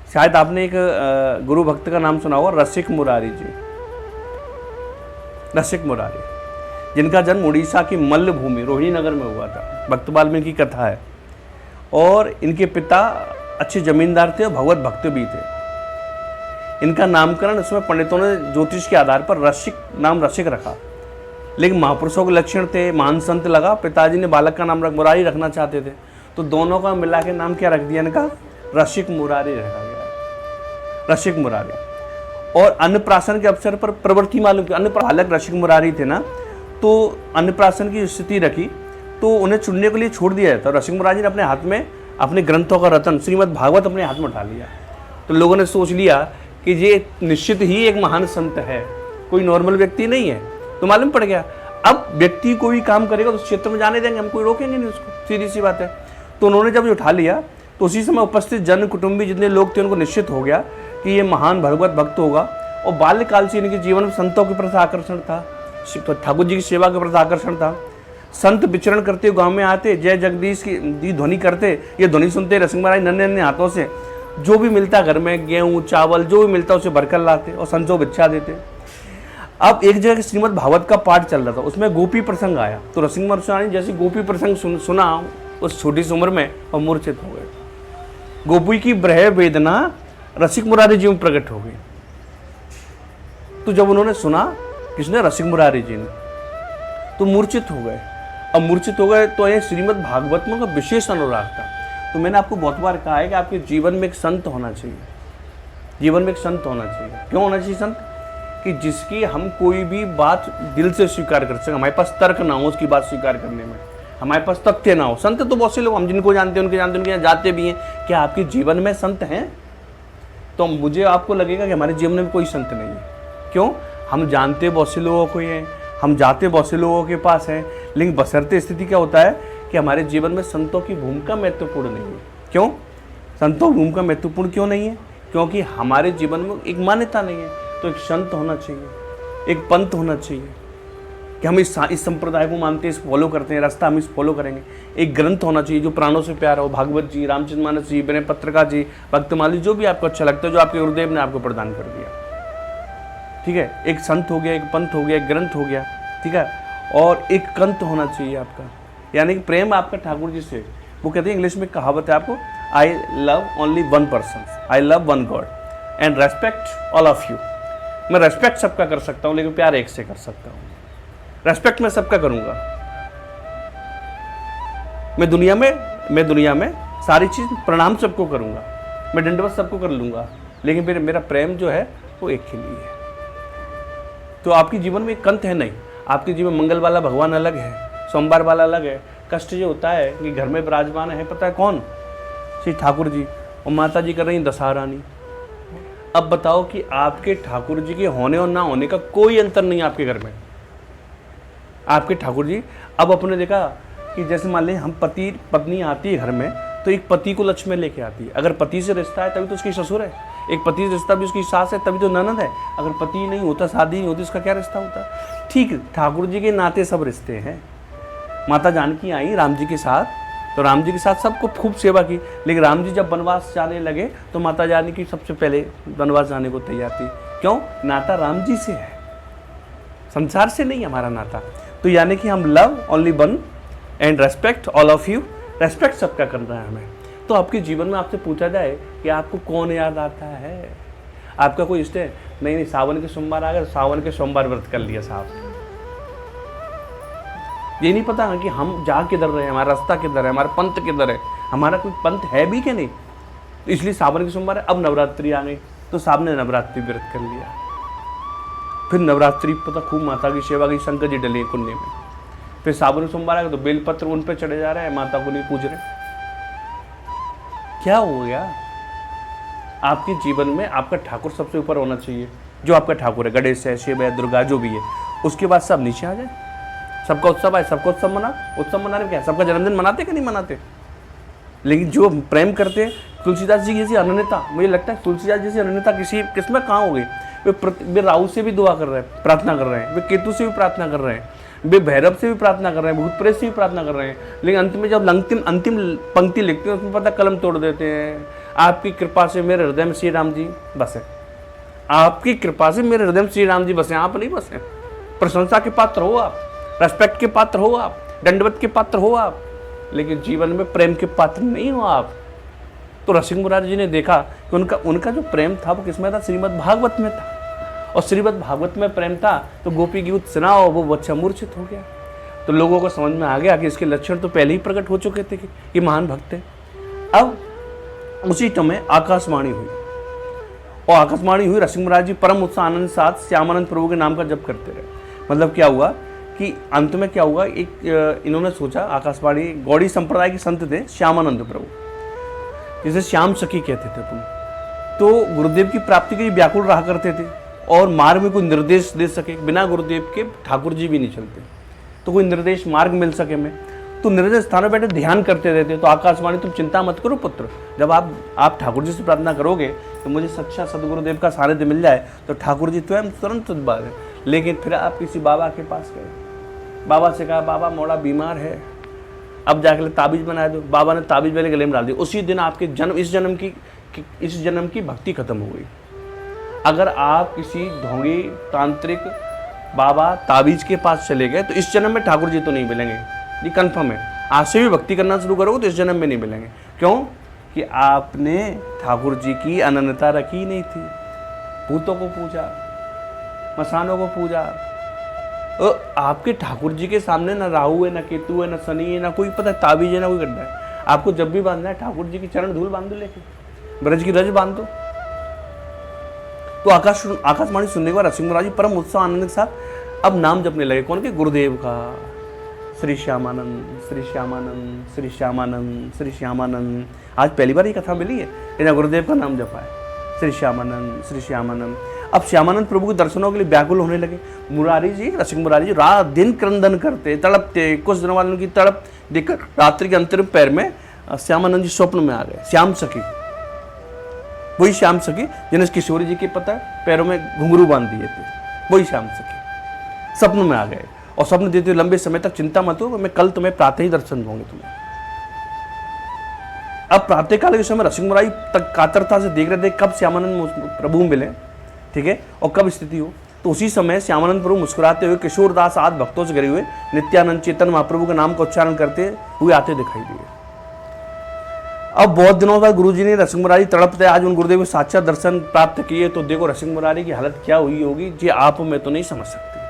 शायद आपने एक गुरु भक्त का नाम सुना होगा, रसिक मुरारी जी। रसिक मुरारी, जिनका जन्म उड़ीसा की मल्ल भूमि रोहिणी नगर में हुआ था। भक्तबाल में इनकी कथा है। और इनके पिता अच्छे जमींदार थे और भगवत भक्त भी थे। इनका नामकरण उसमें पंडितों ने ज्योतिष के आधार पर रसिक रखा, लेकिन महापुरुषों के लक्षण थे, महान संत लगा। पिताजी ने बालक का नाम मुरारी रखना चाहते थे, तो दोनों का मिला के नाम क्या रख दिया इनका, रसिक मुरारी रखा गया, रसिक मुरारी। और अन्नप्राशन के अवसर पर प्रवृत्ति मालूम की, बालक रसिक मुरारी थे ना, तो अन्नप्राशन की स्थिति रखी तो उन्हें चुनने के लिए छोड़ दिया जाता। रसिक मुरारी ने अपने हाथ में अपने ग्रंथों का रतन श्रीमद् भागवत अपने हाथ में उठा लिया। तो लोगों ने सोच लिया कि ये निश्चित ही एक महान संत है, कोई नॉर्मल व्यक्ति नहीं है। तो मालूम पड़ गया, अब व्यक्ति कोई काम करेगा तो उस क्षेत्र में जाने देंगे हम, कोई रोकेंगे नहीं उसको, सीधी सी बात है। तो उन्होंने जब ये उठा लिया तो उसी समय उपस्थित जन कुटुंबी जितने लोग थे उनको निश्चित हो गया कि ये महान भगवत भक्त होगा। और बाल्यकाल से इनके जीवन में संतों के प्रति आकर्षण था, ठाकुर जी की सेवा के प्रति आकर्षण था। संत विचरण करते गांव में आते, जय जगदीश की ध्वनि करते, ये ध्वनि सुनते रसिक मुरारी नन्हे नन्हे हाथों से जो भी मिलता घर में, गेहूँ चावल जो भी मिलता उसे भरकर लाते और संतों भिक्षा देते। अब एक जगह श्रीमद् भागवत का पाठ चल रहा था, उसमें गोपी प्रसंग आया। तो रसिक मुरारी जैसे गोपी प्रसंग सुना उस छोटी सी उम्र में और मूर्छित हो गए। गोपी की ब्रह वेदना रसिक मुरारी जी में प्रकट हो गई। तो जब उन्होंने सुना, किसने, रसिक मुरारी जी ने, तो मूर्छित हो गए। अब मूर्छित हो गए तो ये श्रीमद् भागवत में का विशेष अनुराग था। तो मैंने आपको बहुत बार कहा है कि आपके जीवन में एक संत होना चाहिए, जीवन में एक संत होना चाहिए। क्यों होना चाहिए संत? कि जिसकी हम कोई भी बात दिल से स्वीकार कर सकें, हमारे पास तर्क ना हो उसकी बात स्वीकार करने में, हमारे पास तथ्य ना हो। संत तो बहुत से लोग हम जिनको जानते हैं उनके यहाँ जाते भी हैं। क्या आपके जीवन में संत हैं? तो मुझे आपको लगेगा कि हमारे जीवन में कोई संत नहीं है। क्यों? हम जानते बहुत से लोगों को हैं, हम जाते बहुत से लोगों के पास हैं, लेकिन बशर्ते स्थिति क्या होता है कि हमारे जीवन में संतों की भूमिका महत्वपूर्ण नहीं है। क्यों संतों की भूमिका महत्वपूर्ण क्यों नहीं है? क्योंकि हमारे जीवन में एक मान्यता नहीं है। तो एक संत होना चाहिए, एक पंथ होना चाहिए कि हम इस संप्रदाय को मानते हैं, इस फॉलो करते हैं, रास्ता हम इस फॉलो करेंगे। एक ग्रंथ होना चाहिए जो प्राणों से प्यारा हो, भागवत जी, रामचरितमानस जी, विनय पत्रिका जी, भक्तमाली, जो भी आपको अच्छा लगता है, जो आपके गुरुदेव ने आपको प्रदान कर दिया। ठीक है, एक संत हो गया, एक पंथ हो गया, एक ग्रंथ हो गया। ठीक है, और एक कंत होना चाहिए आपका, यानी कि प्रेम आपका ठाकुर जी से। वो कहते हैं, इंग्लिश में कहावत है आपको, I love only one person, I love one God and respect all of you. मैं रेस्पेक्ट सबका कर सकता हूँ, लेकिन प्यार एक से कर सकता हूँ। रेस्पेक्ट मैं सबका करूँगा। मैं दुनिया में सारी चीज़ प्रणाम सबको करूँगा, मैं दंडवत सबको कर लूँगा, लेकिन फिर मेरा प्रेम जो है वो एक के लिए है। तो आपके जीवन में एक कंत है नहीं। आपके जीवन में मंगल वाला भगवान अलग है, सोमवार वाला अलग है। कष्ट ये होता है कि घर में विराजमान है, पता है कौन? श्री ठाकुर जी, और माता जी कर रही दशहरानी। अब बताओ कि आपके ठाकुर जी के होने और ना होने का कोई अंतर नहीं है आपके घर में। आपके ठाकुर जी, अब अपने देखा कि जैसे मान लें हम पति पत्नी आती है घर में, तो एक पति को लक्ष्य में लेके आती है। अगर पति से रिश्ता है तभी तो उसकी ससुर है, एक पति से रिश्ता भी उसकी सास है तभी तो ननद है। अगर पति नहीं होता, शादी नहीं होती, उसका क्या रिश्ता होता? ठीक, ठाकुर जी के नाते सब रिश्ते हैं। माता जानकी आई राम जी के साथ, तो राम जी के साथ सबको खूब सेवा की, लेकिन राम जी जब वनवास जाने लगे तो माता जानकी सबसे पहले वनवास जाने को तैयार थी। क्यों? नाता राम जी से है, संसार से नहीं हमारा नाता। तो यानी कि हम love only one and respect all of you, respect सबका करना है हमें। तो आपके जीवन में आपसे पूछा जाए कि आपको कौन याद आता है? आपका कोई इष्ट है? नहीं, सावन के सोमवार आ गए, सावन के सोमवार व्रत कर लिया साहब। ये नहीं पता कि हम जा किधर रहे हैं, हमारा रास्ता किधर है, हमारा पंथ किधर है, हमारा कोई पंथ है भी कि नहीं। तो इसलिए सावन के सोमवार है। अब नवरात्रि आ गई तो साहब ने नवरात्रि व्रत कर लिया। फिर नवरात्रि पता खूब माता की सेवा की, शंकर जी डले कुंडे में। फिर सावन के सोमवार आ गए तो बेलपत्र उन पे चढ़े जा रहे हैं, माता को नहीं पूज रहे। क्या हो गया? आपके जीवन में आपका ठाकुर सबसे ऊपर होना चाहिए। जो आपका ठाकुर है, गणेश है, शिव है, दुर्गा, जो भी है, उसके बाद सब नीचे आ जाए। सबका उत्सव है, सबका उत्सव मनाने क्या, सबका जन्मदिन मनाते कि नहीं मनाते? लेकिन जो प्रेम करते हैं, तुलसीदास जी जैसी अनन्यता, मुझे लगता है तुलसीदास जैसी अनन्यता किसमें कहाँ हो गई? वे राहु से भी दुआ कर रहे हैं, प्रार्थना कर रहे हैं, वे केतु से भी प्रार्थना कर रहे हैं, वे भैरव से भी प्रार्थना कर रहे हैं, भूत प्रेत से भी प्रार्थना कर रहे हैं, लेकिन अंत में जब अंतिम पंक्ति लिखते हैं उसमें पता कलम तोड़ देते हैं, आपकी कृपा से मेरे हृदय में श्री राम जी बसे, आपकी कृपा से मेरे हृदय में श्री राम जी बसे, आप नहीं बसे। प्रशंसा के पात्र हो आप, रेस्पेक्ट के पात्र हो आप, दंडवत के पात्र हो आप, लेकिन जीवन में प्रेम के पात्र नहीं हो आप। तो रसिक मुरारी जी ने देखा कि उनका जो प्रेम था वो किसमें था? श्रीमद् भागवत में था। और श्रीमद् भागवत में प्रेम था तो गोपी गीत सुनाओ वो बच्चा मूर्छित हो गया। तो लोगों को समझ में आ गया कि इसके लक्षण तो पहले ही प्रकट हो चुके थे कि महान भक्त है। अब उसी समय आकाशवाणी हुई, और आकाशवाणी हुई, रसिक मुरारी जी परम उत्साह आनंद साथ श्यामानंद प्रभु के नाम का जप करते रहे। मतलब क्या हुआ कि अंत में क्या हुआ, एक इन्होंने सोचा, आकाशवाणी गौड़ी संप्रदाय के संत थे श्यामानंद प्रभु, जिसे श्याम सखी कहते थे तुम, तो गुरुदेव की प्राप्ति के लिए व्याकुल रहा करते थे और मार्ग में कोई निर्देश दे सके, बिना गुरुदेव के ठाकुर जी भी नहीं चलते, तो कोई निर्देश मार्ग मिल सके मैं, तो निर्देश स्थानों बैठे ध्यान करते रहते। तो आकाशवाणी तुम चिंता मत करो पुत्र, जब आप ठाकुर जी से प्रार्थना करोगे तो मुझे सच्चा सदगुरुदेव का सानिध्य मिल जाए तो ठाकुर जी स्वयं तुरंत बात है। लेकिन फिर आप किसी बाबा के पास गए, बाबा से कहा बाबा मोड़ा बीमार है, अब जाकर ताबीज बना दो। बाबा ने ताबीज वाले गले में डाल दी। उसी दिन आपके इस जन्म की भक्ति खत्म हो गई। अगर आप किसी ढोंगी तांत्रिक बाबा ताबीज के पास चले गए तो इस जन्म में ठाकुर जी तो नहीं मिलेंगे, ये कन्फर्म है। आज से भी भक्ति करना शुरू करोगे तो इस जन्म में नहीं मिलेंगे। क्यों? कि आपने ठाकुर जी की अनन्यता रखी नहीं थी। भूतों को पूजा, मसानों को पूजा। आपके ठाकुर जी के सामने ना राहु है, ना केतु है, ना शनि है, ना कोई पता ताबीज है, ना कोई गड्ढा है। आपको जब भी बांधना है ठाकुर जी की चरण धूल बांध दो, लेके ब्रज की रज बांध दो। तो आकाशवाणी सुनने के बाद रसिक मुरारी परम उत्साह आनंद के साथ अब नाम जपने लगे। कौन के? गुरुदेव का। श्री श्यामानंद, श्री श्यामानंद, श्री श्यामानंद, श्री श्यामानंद। आज पहली बार ये कथा मिली है इन्हें गुरुदेव का नाम जपा है, श्री श्यामानंद, श्री श्यामानंद। अब श्यामानंद प्रभु के दर्शनों के लिए व्याकुल होने लगे। मुरारी जी, रसिक मुरारी जी रात दिन क्रंदन करते, तड़पते। कुछ दिनों बाद उनकी तड़प देखकर रात्रि के अंतिम पैर में श्यामानंद जी स्वप्न में आ गए। श्याम सखी, वही श्याम सखी जिन्हें किशोरी जी के पता पैरों में घुंघरू बांध दिए थे, वही श्याम सखी स्वप्न में आ गए और स्वप्न देते लंबे समय तक चिंता मत हो, मैं कल तुम्हें प्रातः ही दर्शन दूंगी तुम्हें। अब प्रातः काल के समय रसिक मुरारी तक कातरता से देख रहे थे कब श्यामानंद प्रभु मिले, ठीक है, और कब स्थिति हो। तो उसी समय श्यामानंद प्रभु मुस्कुराते हुए किशोरदास आदि भक्तों से घिरे हुए नित्यानंद चेतन महाप्रभु के नाम का उच्चारण करते हुए आते दिखाई दिए। अब बहुत दिनों बाद गुरुजी ने रसिक मुरारी तड़पते आज उन गुरुदेव के साक्षात दर्शन प्राप्त किए। तो देखो रसिक मुरारी की हालत क्या हुई होगी, जी आप में तो नहीं समझ सकते।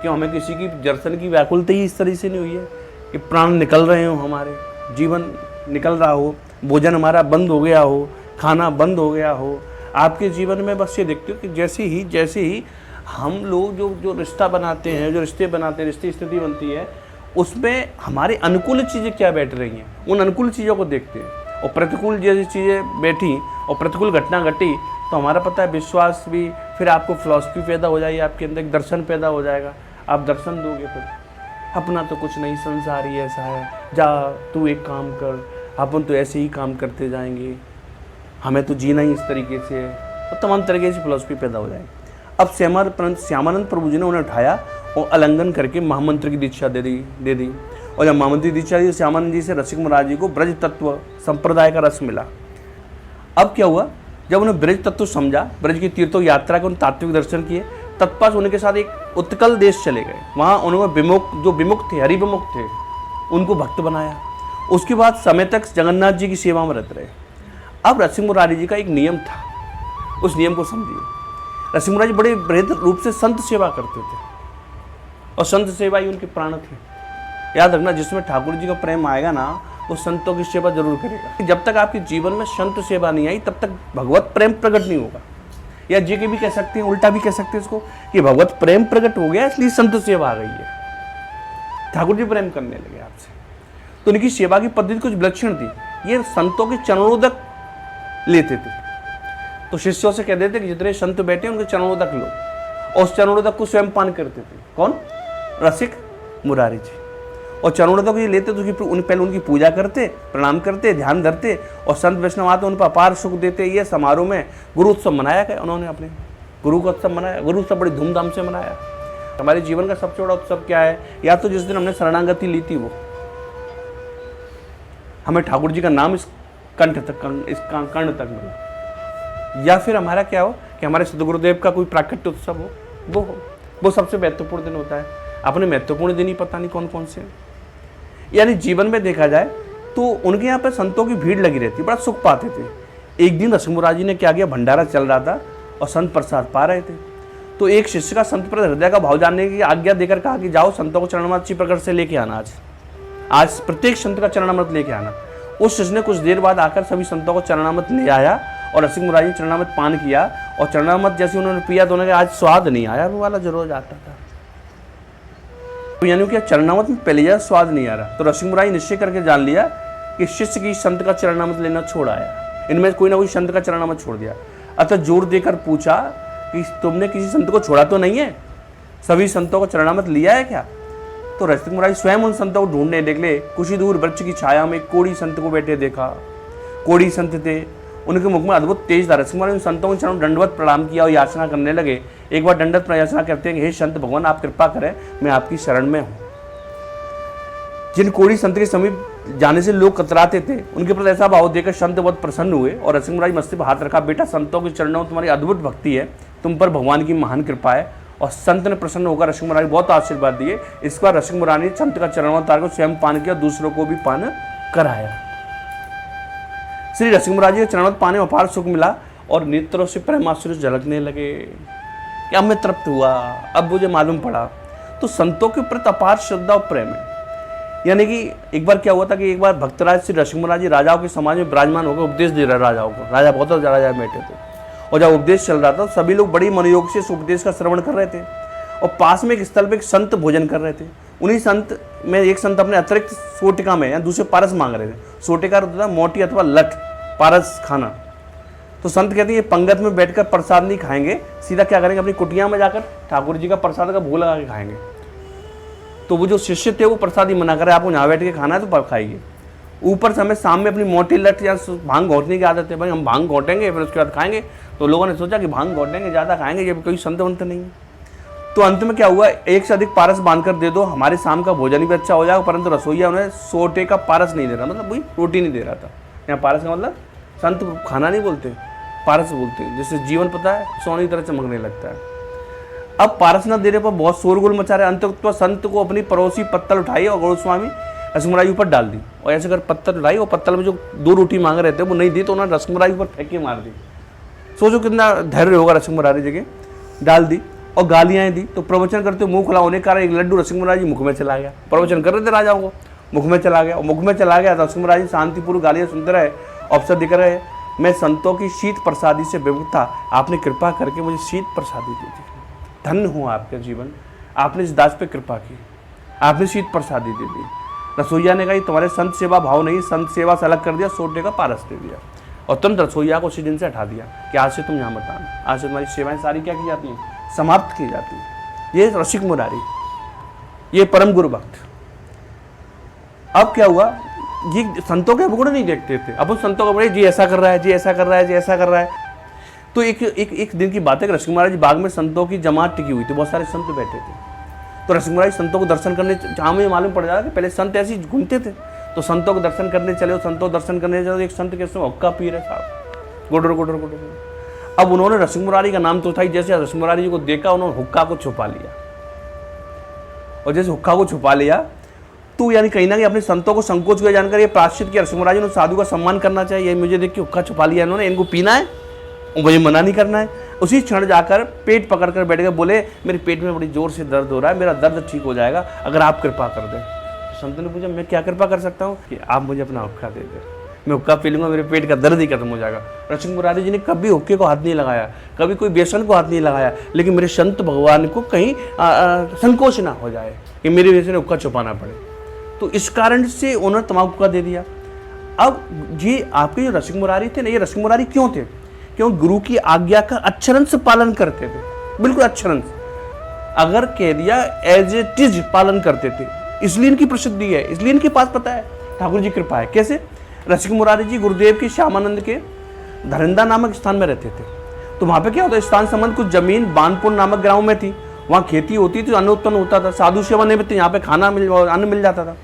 क्यों? हमें किसी की दर्शन की व्याकुलता ही इस तरह से नहीं हुई है कि प्राण निकल रहे हो, हमारे जीवन निकल रहा हो, भोजन हमारा बंद हो गया हो, खाना बंद हो गया हो। आपके जीवन में बस ये देखते हो कि जैसे ही हम लोग जो रिश्ता बनाते हैं, जो रिश्ते बनाते हैं, रिश्ते स्थिति बनती है, उसमें हमारे अनुकूल चीज़ें क्या बैठ रही हैं, उन अनुकूल चीज़ों को देखते हैं। और प्रतिकूल जैसी चीज़ें बैठी और प्रतिकूल घटना घटी तो हमारा पता है विश्वास भी, फिर आपको फिलॉसफी पैदा हो जाएगी, आपके अंदर एक दर्शन पैदा हो जाएगा। आप दर्शन दोगे फिर अपना तो कुछ नहीं, संसार ही ऐसा है, जा तू एक काम कर, अपन तो ऐसे ही काम करते जाएंगे, हमें तो जीना ही इस तरीके से है, तो तमाम तरीके से फिलॉसफी पैदा हो जाएगी। अब श्यामानंद प्रभु जी ने उन्हें उठाया और आलिंगन करके महामंत्र की दीक्षा दे दी। और जब महामंत्र की दीक्षा दी श्यामानंद जी से रसिक मुरारी जी को ब्रज तत्व संप्रदाय का रस मिला। अब क्या हुआ, जब उन्हें ब्रज तत्व समझा, ब्रज की तीर्थों यात्रा के उन तात्विक दर्शन किए, तत्पश्चात उनके साथ एक उत्कल देश चले गए। वहाँ उन्होंने विमुक्त थे, हरि विमुक्त थे, उनको भक्त बनाया। उसके बाद समय तक जगन्नाथ जी की सेवा में रहते रहे। अब रसिक मुरारी जी का एक नियम था, उस नियम को समझिए। रसिक मुरारी जी बड़े बृहद रूप से संत सेवा करते थे और संत सेवा ही उनके प्राण थे। याद रखना, जिसमें ठाकुर जी का प्रेम आएगा ना, वो संतों की सेवा जरूर करेगा। जब तक आपके जीवन में संत सेवा नहीं आई तब तक भगवत प्रेम प्रकट नहीं होगा। या जी के भी कह सकते हैं, उल्टा भी कह सकते हैं इसको कि भगवत प्रेम प्रकट हो गया इसलिए संत सेवा आ गई है, ठाकुर जी प्रेम करने लगे आपसे। तो उनकी सेवा की पद्धति कुछ विलक्षण थी। ये संतों के चरणोदक लेते थे, तो शिष्यों से कह देते कि जितने संत बैठे उनके चरणोदक लो, और उस चरणोदक को स्वयं पान करते थे। कौन? रसिक मुरारी जी। और चरणोदक ये लेते तो पहले उनकी पूजा करते, प्रणाम करते, ध्यान धरते, और संत वैष्णव आते उन पर अपार सुख देते। ये समारोह में गुरु उत्सव मनाया गया, उन्होंने अपने गुरु का उत्सव मनाया। गुरु उत्सव बड़ी धूमधाम से मनाया। हमारे जीवन का सबसे बड़ा उत्सव क्या है? या तो जिस दिन हमने शरणागति ली थी, वो हमें ठाकुर जी का नाम कंठ तक, इस कर्ण तक मिला। या फिर हमारा क्या हो कि हमारे सदगुरुदेव का कोई प्राकट्य उत्सव हो, वो सबसे महत्वपूर्ण दिन होता है। अपने महत्वपूर्ण दिन ही पता नहीं कौन कौन से हैं। यानी जीवन में देखा जाए तो उनके यहाँ पर संतों की भीड़ लगी रहती, बड़ा सुख पाते थे। एक दिन रसिकमुरारी जी ने क्या किया, भंडारा चल रहा था और संत प्रसाद पा रहे थे। तो एक शिष्य का संत पर हृदय का भाव जानने की आज्ञा देकर कहा कि जाओ संतों को चरणामृत अच्छी प्रकार से लेके आना, आज प्रत्येक संत का चरणामृत लेके आना। उस शिष्य ने कुछ देर बाद आकर सभी संतों को चरणामृत ले आया और रसिकमुरारी ने चरणामृत पान किया। और चरणामृत जैसे उन्होंने पिया तो उन्होंने आज स्वाद नहीं आया, वो वाला जो रोज आता था। तो यानी कि चरणामृत में पहले यह स्वाद नहीं आ रहा। तो रसिकमुरारी निश्चय करके जान लिया कि शिष्य की संत का चरणामृत लेना छोड़ आया, इनमें कोई ना कोई संत का चरणामृत छोड़ दिया। अतः जोर देकर पूछा कि तुमने किसी संत को छोड़ा तो नहीं है, सभी संतों को चरणामृत लिया है क्या? तो रसिकमुरारी स्वयं उन संतों को ढूंढने निकले। कुछ ही दूर वृक्ष की छाया में कोढ़ी संत को बैठे देखा। कोढ़ी संत थे, उनके मुख में अद्भुत तेज था। रसिकमुरारी उन संतों को चरण दंडवत प्रणाम किया और याचना करने लगे। एक बार दंडवत याचना करते हैं कि हे संत भगवान, आप कृपा करें, मैं आपकी शरण में हूँ। जिन कोढ़ी संत के समीप जाने से लोग कतराते थे, उनके प्रति ऐसा भाव देकर संत बहुत प्रसन्न हुए और रसिकमुरारी मस्तिष्क पर हाथ रखा। बेटा, संतों के चरणों में तुम्हारी अद्भुत भक्ति है, तुम पर भगवान की महान कृपा है। और संत ने प्रसन्न होकर रसिकमुरारी बहुत आशीर्वाद दिए। इस बार रसिकमुरारी ने संत का चरणावतार को स्वयं पान किया, दूसरों को भी पान कराया। श्री रसिकमुरारी को चरणावत पाने में अपार सुख मिला और नेत्रों से प्रेमाश्रु झलकने लगे कि अब मैं तृप्त हुआ, अब मुझे मालूम पड़ा। तो संतों के प्रति अपार श्रद्धा और प्रेम है। यानी कि एक बार क्या हुआ था कि एक बार भक्तराज श्री रसिकमुरारी राजाओं के समाज में विराजमान होकर उपदेश दे रहे राजाओं को। राजा बहुत राजा बैठे थे और जब उपदेश चल रहा था सभी लोग बड़ी मनोयोग से इस उपदेश का श्रवण कर रहे थे। और पास में एक स्थल पे एक संत भोजन कर रहे थे। उन्हीं संत में एक संत अपने अतिरिक्त सोटिका में या दूसरे पारस मांग रहे थे। सोटिका होता था मोटी अथवा लठ, पारस खाना। तो संत कहते हैं ये पंगत में बैठकर प्रसाद नहीं खाएंगे, सीधा क्या करेंगे, अपनी कुटिया में जाकर ठाकुर जी का प्रसाद का भोग लगा के खाएंगे। तो वो जो शिष्य थे वो प्रसाद ही मना करे, आपको यहाँ बैठ के खाना है तो खाइए। ऊपर से हमें शाम में अपनी मोटी लठ या भांग घोटने की आदत है, भाई हम भांग घोटेंगे फिर उसके बाद खाएंगे। तो लोगों ने सोचा कि भांग घोटेंगे, ज़्यादा खाएंगे, ये कोई संत वंत नहीं है। तो अंत में क्या हुआ, एक से अधिक पारस बांध कर दे दो, हमारे शाम का भोजन भी अच्छा हो जाएगा। परंतु रसोईया उन्हें सोटे का पारस नहीं दे रहा, मतलब वही रोटी नहीं दे रहा था। यहाँ पारस का मतलब संत खाना नहीं बोलते, पारस बोलते हैं। जैसे जीवन पता है सोने की तरह चमकने लगता है। अब पारस न देने पर बहुत शोरगुल मचा रहे। अंत तो संत को अपनी पड़ोसी पत्तल उठाई और गोस्वामी रसिकमुरारी ऊपर डाल दी। और ऐसे कर पत्तल उठाई और पत्तल में जो 2 रोटी मांग रहे थे वो नहीं दी, तो उन्होंने रसिकमुरारी ऊपर फेंक के मार दी। सोचो कितना धैर्य होगा रसिकमुरारी जगह, डाल दी और गालियाँ दी। तो प्रवचन करते मुंह खुला होने के कारण एक लड्डू रसिकमुरारी जी मुख में चला गया। प्रवचन कर रहे थे राजाओं को, मुख में चला गया। और मुख में चला गया तो रसिकमुरारी शांतिपूर्वक गालियाँ सुनते रहे, अवसर दिख रहे, मैं संतों की शीत प्रसादी से विमुख था, आपने कृपा करके मुझे शीत प्रसादी दी थी। धन्य हुआ आपका जीवन, आपने इस दास पे कृपा की, आपने शीत प्रसादी दे दी। रसोईया ने कहा तुम्हारे संत सेवा भाव नहीं, संत सेवा से अलग कर दिया, सोटे का पारस दे दिया। और तुरंत रसोईया को उसी दिन से हटा दिया कि आज से तुम यहाँ मत आना, आज से तुम्हारी सेवाएं सारी क्या की जाती हैं, समाप्त की जाती हैं। ये रसिकमुरारी, ये परम गुरु भक्त। अब क्या हुआ, ये संतों के गुण नहीं देखते थे। अब उन संतों को बोले जी ऐसा कर रहा है, जी ऐसा कर रहा है, जी ऐसा कर रहा है। तो एक दिन की बात है कि रसिकमुरारी जी बाग में संतों की जमात टिकी हुई थी, बहुत सारे संत बैठे थे। तो रसिकमुरारी संतों को दर्शन करने, जहाँ में मालूम पड़ जाता कि पहले संत ऐसे ही घूमते थे। तो संतों को दर्शन करने चले, संतों को दर्शन करने चले, एक संत के उसमें हुक्का पी रहे साहब, गुडर गुडर गुडर। अब उन्होंने रसिकमुरारी का नाम तो उठाई, जैसे रसिकमुरारी जी को देखा उन्होंने हुक्का को छुपा लिया। और जैसे हुक्का को छुपा लिया तो यानी कहीं ना कहीं अपने संतों को संकोच हुआ जानकर ये प्राश्चित किया, रसिकमुरारी ने साधु का सम्मान करना चाहिए, मुझे देख के हुक्का छुपा लिया इन्होंने, इनको पीना है, मुझे मना नहीं करना है। उसी क्षण जाकर पेट पकड़ कर बैठ गए, बोले मेरे पेट में बड़ी जोर से दर्द हो रहा है, मेरा दर्द ठीक हो जाएगा अगर आप कृपा कर दें। तो संत ने पूछा मैं क्या कृपा कर सकता हूँ कि आप मुझे अपना हुक्का दे दें, मैं हुक्का पी लूँगा, मेरे पेट का दर्द ही खत्म हो जाएगा। रसिकमुरारी जी ने कभी हुक्के को हाथ नहीं लगाया, कभी कोई व्यसन को हाथ नहीं लगाया, लेकिन मेरे संत भगवान को कहीं संकोच ना हो जाए कि मेरे वजह से हुक्का छुपाना पड़े। तो इस कारण से उन्होंने तम्बाकू का दे दिया। अब ये आपके जो रसिकमुरारी थे ना, ये रसिकमुरारी क्यों थे, क्यों गुरु की आज्ञा का अक्षरन से पालन करते थे, बिल्कुल अक्षरन से, अगर कह दिया एज इट इज पालन करते थे, इसलिए इनकी प्रसिद्धि है, इसलिए इनके पास पता है ठाकुर जी कृपा है। कैसे, रसिकमुरारी जी गुरुदेव के श्यामानंद के धरिंदा नामक स्थान में रहते थे। तो वहाँ पे क्या होता है, स्थान संबंध कुछ जमीन बानपुर नामक गाँव में थी, वहाँ खेती होती थी, अन्न उत्पन्न होता था, साधु सेवा निमित्त यहाँ पे अन्न मिल जाता था।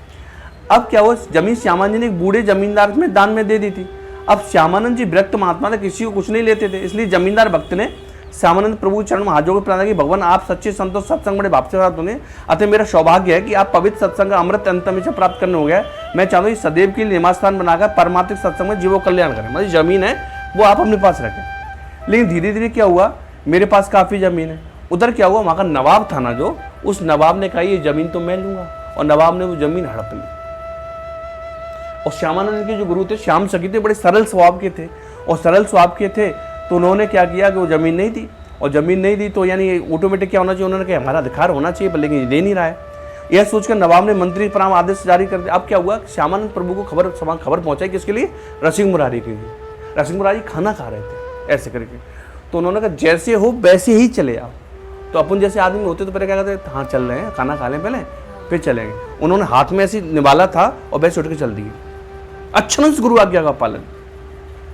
अब क्या हुआ, जमीन श्यामानंद जी ने एक बूढ़े जमींदार में दान में दे दी थी। अब श्यामानंद जी विरक्त महात्मा थे, किसी को कुछ नहीं लेते थे, इसलिए जमींदार भक्त ने श्यामानंद प्रभु चरण में हाथ जोड़ प्रार्थना की, भगवान आप सच्चे संतों सत्संग बड़े भाव से प्राप्त होंगे, अतः मेरा सौभाग्य है कि आप पवित्र सत्संग का अमृत अंतम से प्राप्त करने हो गया। मैं चाहता हूँ सदैव के लिए निवास स्थान बनाकर परमात्मिक सत्संग में जीवो कल्याण करें, मतलब जमीन है वो आप अपने पास रखें। लेकिन धीरे धीरे क्या हुआ, मेरे पास काफ़ी ज़मीन है, उधर क्या हुआ, वहाँ का नवाब था ना जो, उस नवाब ने कहा ये ज़मीन तो मैं लूँगा, और नवाब ने वो ज़मीन हड़प ली। और श्यामानंद के जो गुरु थे श्याम सखी थे, बड़े सरल स्वभाव के थे, और सरल स्वभाव के थे तो उन्होंने क्या किया कि वो ज़मीन नहीं दी, और ज़मीन नहीं दी तो यानी ऑटोमेटिक क्या होना चाहिए, उन्होंने कहा हमारा अधिकार होना चाहिए, पर लेकिन दे नहीं रहा है। यह सोचकर नवाब ने मंत्री प्राम आदेश जारी कर दिया। अब क्या हुआ, श्यामानंद प्रभु को खबर पहुंचाई, किसके लिए, रसिक मुरारी के लिए। रसिक मुरारी खाना खा रहे थे ऐसे करके, तो उन्होंने कहा जैसे हो वैसे ही चले आओ। तो अपन जैसे आदमी होते तो पहले क्या कहते, हाँ चल रहे हैं, खाना खा लें पहले फिर चलेंगे। उन्होंने हाथ में ऐसे निवाला था और वैसे उठ के चल दिए, अच्छे गुरु आज्ञा का पालन,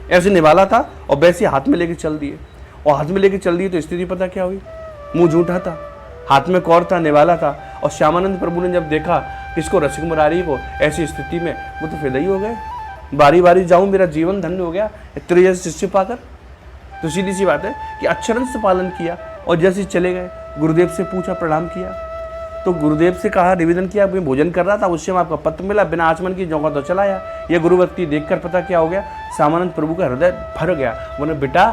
ऐसे निवाला था और वैसे हाथ में लेके चल दिए। और हाथ में लेके चल दिए तो स्थिति पता क्या हुई, मुंह झूठा था, हाथ में कौर था, निवाला था। और श्यामानंद प्रभु ने जब देखा इसको, रसिक मुरारी को, ऐसी स्थिति में वो तो फिदा ही हो गए, बारी बारी जाऊं मेरा जीवन धन्य हो गया इतने जैसे शिष्य पाकर। तो सीधी सी बात है कि अक्षरन से पालन किया और जैसे चले गए, गुरुदेव से पूछा, प्रणाम किया, तो गुरुदेव से कहा, निवेदन किया, मैं भोजन कर रहा था उस समय आपका पत्र मिला, बिना आचमन की जौका तो चला आया। ये गुरु व्यक्ति देखकर पता क्या हो गया, श्यामानंद प्रभु का हृदय भर गया। बोले बेटा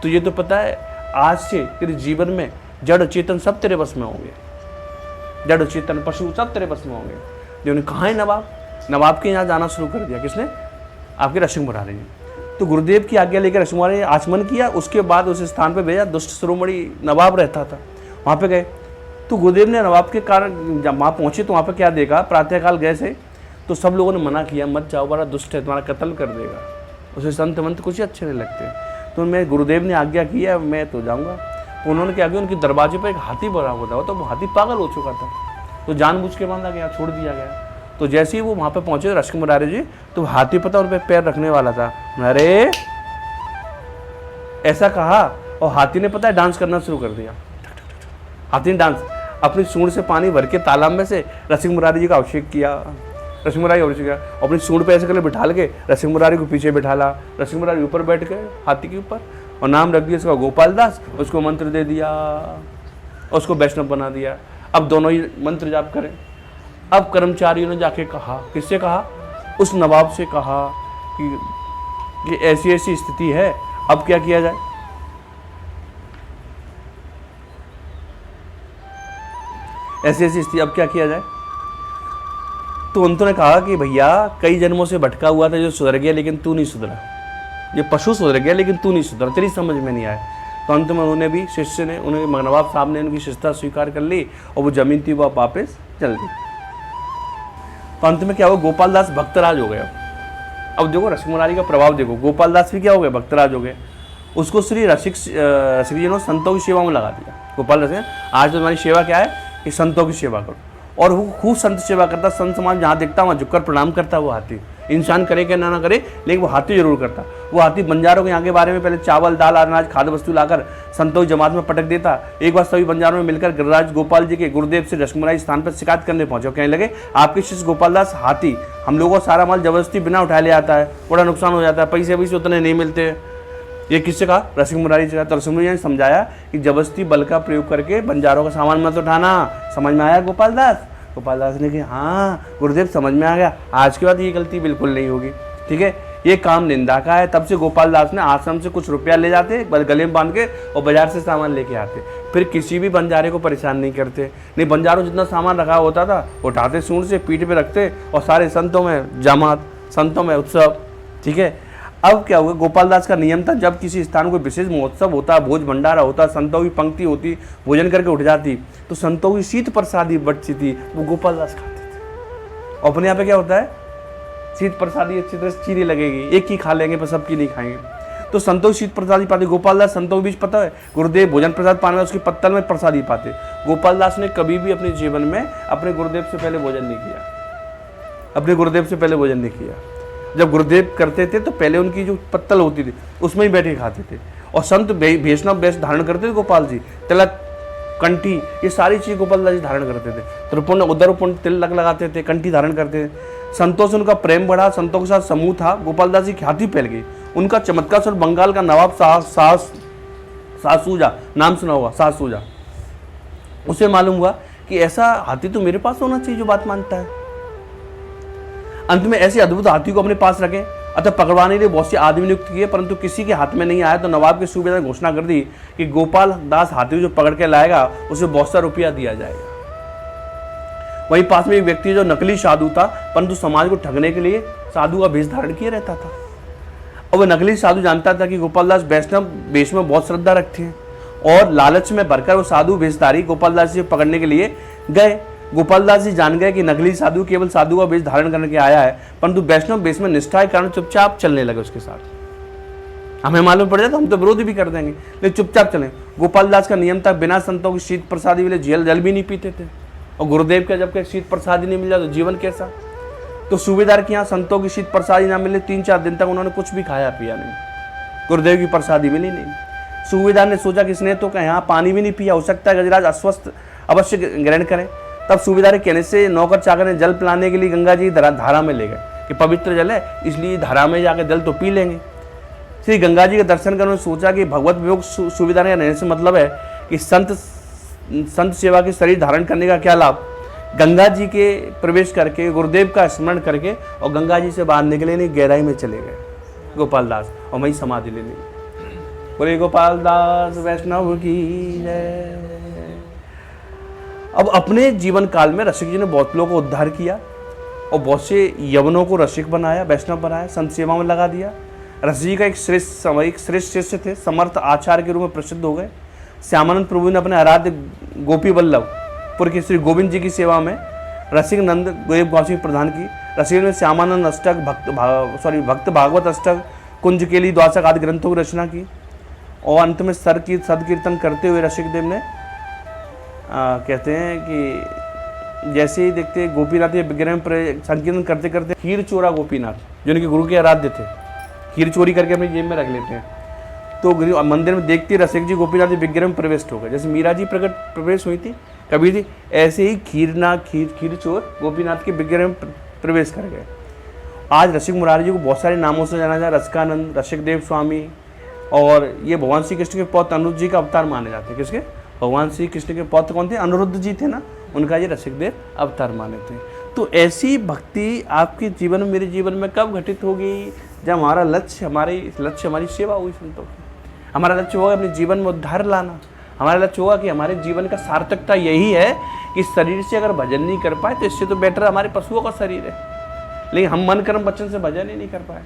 तुझे तो पता है आज से तेरे जीवन में जड़ चेतन सब तेरे बस में होंगे, जड़ चेतन पशु सब तेरे बस में होंगे। जिन्होंने कहा है नवाब के यहाँ जाना शुरू कर दिया, किसने, आपके रसिक मुरारी ने। तो गुरुदेव की आज्ञा लेकर रसिक मुरारी ने आचमन किया, उसके बाद उस स्थान पर भेजा, दुष्ट शिरोमणि नवाब रहता था, वहाँ पे गए। तो गुरुदेव ने नवाब के कारण जब वहाँ पहुँचे तो वहाँ पे क्या देखा, प्रातःकाल गए थे तो सब लोगों ने मना किया, मत जाओ, बड़ा दुष्ट है, तुम्हारा कत्ल कर देगा, उसे संत मंत कुछ अच्छे नहीं लगते। तो मैं गुरुदेव ने आज्ञा की है, मैं तो जाऊँगा। तो उन्होंने क्या किया, उनके दरवाजे पर एक हाथी बना हुआ था, तो वो हाथी पागल हो चुका था, तो जानबूझ के बांधा गया, छोड़ दिया गया। तो जैसे ही वो वहाँ पे पहुँचे रसिक मुरारी जी, तो हाथी पता उन पर पैर रखने वाला था, अरे ऐसा कहा, और हाथी ने पता है डांस करना शुरू कर दिया। हाथी ने डांस, अपनी सूंड से पानी भर के तालाब में से रसिक मुरारी जी का अभिषेक किया, रसिक मुरारी अभिषेक किया, अपनी सूंड पे ऐसे कर बिठा के रसिक मुरारी को पीछे बिठाला, रसिक मुरारी ऊपर बैठ गए हाथी के ऊपर, और नाम रख दिया इसका गोपाल दास, उसको मंत्र दे दिया, उसको वैष्णव बना दिया। अब दोनों ही मंत्र जाप करें। अब कर्मचारियों ने जाके कहा, किससे कहा, उस नवाब से कहा कि ऐसी ऐसी स्थिति है, अब क्या किया जाए। ऐसी ऐसी स्थिति, अब क्या किया जाए। तो उन्होंने कहा कि भैया कई जन्मों से भटका हुआ था जो सुधर गया, लेकिन तू नहीं सुधरा, ये पशु सुधर गया लेकिन तू नहीं सुधरा, तेरी समझ में नहीं आया। तो अंत में उन्होंने भी, शिष्य ने, उन्हें नवाब साहब ने उनकी शिष्टता स्वीकार कर ली और वो जमीन थी वो वापस चल गई। तो अंत में क्या हुआ, गोपाल दास भक्तराज हो गया। अब देखो रसिक मुरारी का प्रभाव देखो, गोपाल दास भी क्या हो गए, भक्तराज हो गए। उसको श्री रसिक जी ने संतों की सेवा में लगा दिया। गोपाल दास आज तो तुम्हारी सेवा क्या है कि संतों की सेवा करो, और वो खूब संत सेवा करता। संत समाज जहाँ देखता वहाँ झुककर प्रणाम करता। वो हाथी, इंसान करे क्या ना करे, लेकिन वो हाथी जरूर करता। वो हाथी बंजारों के यहाँ के बारे में पहले चावल दाल अनाज खाद्य वस्तु लाकर संतों की जमात में पटक देता। एक बार सभी बंजारों में मिलकर गिरिराज गोपाल जी के गुरुदेव से रसिक मुरारी स्थान पर शिकायत करने पहुंचे। कहने लगे आपके शिष्य गोपाल दास हाथी हम लोगों को सारा माल जबरदस्ती बिना उठा ले आता है, बड़ा नुकसान हो जाता है, पैसे वैसे उतने नहीं मिलते। ये किससे कहा, रसिक मुरारी से कहा। तो रसिक मुरारी ने समझाया कि जबरदस्ती बल का प्रयोग करके बंजारों का सामान मत उठाना। समझ में आया गोपाल दास? गोपाल दास ने कहा हाँ गुरुदेव समझ में आ गया, आज के बाद ये गलती बिल्कुल नहीं होगी। ठीक है, ये काम निंदा का है। तब से गोपाल दास ने आश्रम से कुछ रुपया ले जाते, गले में बांध के, और बाजार से सामान लेके आते। फिर किसी भी बंजारे को परेशान नहीं करते। नहीं, बंजारों जितना सामान रखा होता था उठाते, सूंड से पीठ पे रखते, और सारे संतों में जमात, संतों में उत्सव। ठीक है, अब क्या हुआ, गोपाल दास का नियम था जब किसी स्थान को विशेष महोत्सव होता, भोज भंडारा होता, संतों की पंक्ति होती, भोजन करके उठ जाती, तो संतों की शीत प्रसादी बचती थी, वो गोपाल दास खाते थे। अपने यहाँ पे क्या होता है, शीत प्रसादी अच्छी तरह से चीनी लगेगी, एक ही खा लेंगे पर सबकी नहीं खाएंगे। तो संतों की शीत प्रसादी पाते। गोपाल दास संतों के बीच पता है गुरुदेव भोजन प्रसाद पाने में उसके पत्तल में प्रसादी पाते। गोपाल दास ने कभी भी अपने जीवन में अपने गुरुदेव से पहले भोजन नहीं किया, अपने गुरुदेव से पहले भोजन नहीं किया। जब गुरुदेव करते थे तो पहले उनकी जो पत्तल होती थी उसमें ही बैठ के खाते थे। और संत वैष्णव वेश धारण करते थे गोपाल जी, तिलक कंठी, ये सारी चीज़ गोपाल दास जी धारण करते थे। त्रिपुंड उदरपुंड तिलक लगाते थे, कंठी धारण करते थे। संतों से उनका प्रेम बढ़ा, संतों के साथ समूह था, गोपाल दास जी की ख्याति फैल गई। उनका चमत्कार सुन बंगाल का नवाब सासूजा, नाम सुना होगा, सासूजा, उसे मालूम हुआ कि ऐसा हाथी तो मेरे पास होना चाहिए जो बात मानता है। अंत में ऐसे अद्भुत हाथी को अपने पास रखे, अतः पकड़वाने के लिए बहुत से आदमी नियुक्त किए, परंतु किसी के हाथ में नहीं आया। तो नवाब के सूबेदार ने घोषणा कर दी कि गोपाल दास हाथी जो पकड़ के लाएगा उसे बहुत सा रुपया दिया जाएगा। वहीं पास में एक व्यक्ति जो नकली साधु था, परंतु समाज को ठगने के लिए साधु का भेष धारण किए रहता था। और वह नकली साधु जानता था कि गोपाल दास वैष्णव वेश में बहुत श्रद्धा रखते हैं, और लालच में भरकर वो साधु भेषधारी गोपाल दास जी पकड़ने के लिए गए। गोपाल दास जी जान गए कि नकली साधु केवल साधु का वेश धारण करने के आया है, परंतु वैष्णव वेश में निष्ठा के कारण चुपचाप चलने लगे उसके साथ। हमें मालूम पड़ जाए तो हम तो विरोध भी कर देंगे, लेकिन चुपचाप चले। गोपाल दास का नियम था बिना संतों की शीत प्रसादी मिले जल भी नहीं पीते थे, और गुरुदेव का जब शीत प्रसादी नहीं मिल जाए तो जीवन कैसा। तो सूबेदार के यहाँ संतों की शीत प्रसादी ना मिले, 3-4 दिन तक उन्होंने कुछ भी खाया पिया नहीं, गुरुदेव की प्रसादी मिली नहीं। सूबेदार ने सोचा कि इसने तो यहाँ पानी भी नहीं पिया, हो सकता है गजराज अस्वस्थ अवश्य ग्रहण करें। तब सूबेदार के कहने से नौकर चाकर ने जल पिलाने के लिए गंगा जी धारा में ले गए कि पवित्र जल है, इसलिए धारा में जाकर जल तो पी लेंगे। श्री गंगा जी के दर्शन कर उन्होंने सोचा कि भगवत वियोग सूबेदार के रहने से मतलब है कि संत सेवा के शरीर धारण करने का क्या लाभ। गंगा जी के प्रवेश करके गुरुदेव का स्मरण करके और गंगा जी से बाहर निकले नहीं, गहराई में चले गए गोपाल दास, और वहीं समाधि ले ली। बोले गोपाल दास वैष्णव की जय। अब अपने जीवन काल में रसिक जी ने बहुत लोगों को उद्धार किया और बहुत से यवनों को रसिक बनाया, वैष्णव बनाया, संत सेवा में लगा दिया। रसिक जी का एक श्रेष्ठ शिष्य थे, समर्थ आचार्य के रूप में प्रसिद्ध हो गए। श्यामानंद प्रभु ने अपने आराध्य गोपी वल्लभपुर के श्री गोविंद जी की सेवा में रसिक नंद गोएब गोस्वामी प्रदान की। रसिक ने श्यामानंद अष्टक, भक्त भागवत अष्टक, कुंज केली, द्वादश आदि ग्रंथों की रचना की। और अंत में सदकीर्तन करते हुए रसिक देव ने कहते हैं कि जैसे ही देखते गोपीनाथ के विग्रह पर संकीर्तन करते करते खीर चोरा गोपीनाथ, जो उनके गुरु के आराध्य थे, खीर चोरी करके अपनी जेब में रख लेते हैं। तो मंदिर में देखते रसिक जी गोपीनाथ के विग्रह में प्रवेश हो गए। जैसे मीरा जी प्रवेश हुई थी कबीर जी, ऐसे ही खीर चोर गोपीनाथ के विग्रह में प्रवेश कर गए। आज रसिक मुरारी जी को बहुत सारे नामों से जाना जाए, रसिकानंद, रसिक देव स्वामी, और ये भगवान श्री कृष्ण के पौत्र अनिरुद्ध जी का अवतार माने जाते हैं। किसके? भगवान श्री कृष्ण के पौत्र कौन थे? अनिरुद्ध जी थे ना, उनका ये रसिक देव अवतार माने थे। तो ऐसी भक्ति आपके जीवन में, मेरे जीवन में कब घटित होगी? जब हमारा लक्ष्य हमारी सेवा हुई संतों की। हमारा लक्ष्य होगा अपने जीवन में उद्धार लाना। हमारा लक्ष्य होगा कि हमारे जीवन का सार्थकता यही है कि शरीर से अगर भजन नहीं कर पाए तो इससे तो बेटर हमारे पशुओं का शरीर है, लेकिन हम मन कर्म वचन से भजन ही नहीं कर पाए।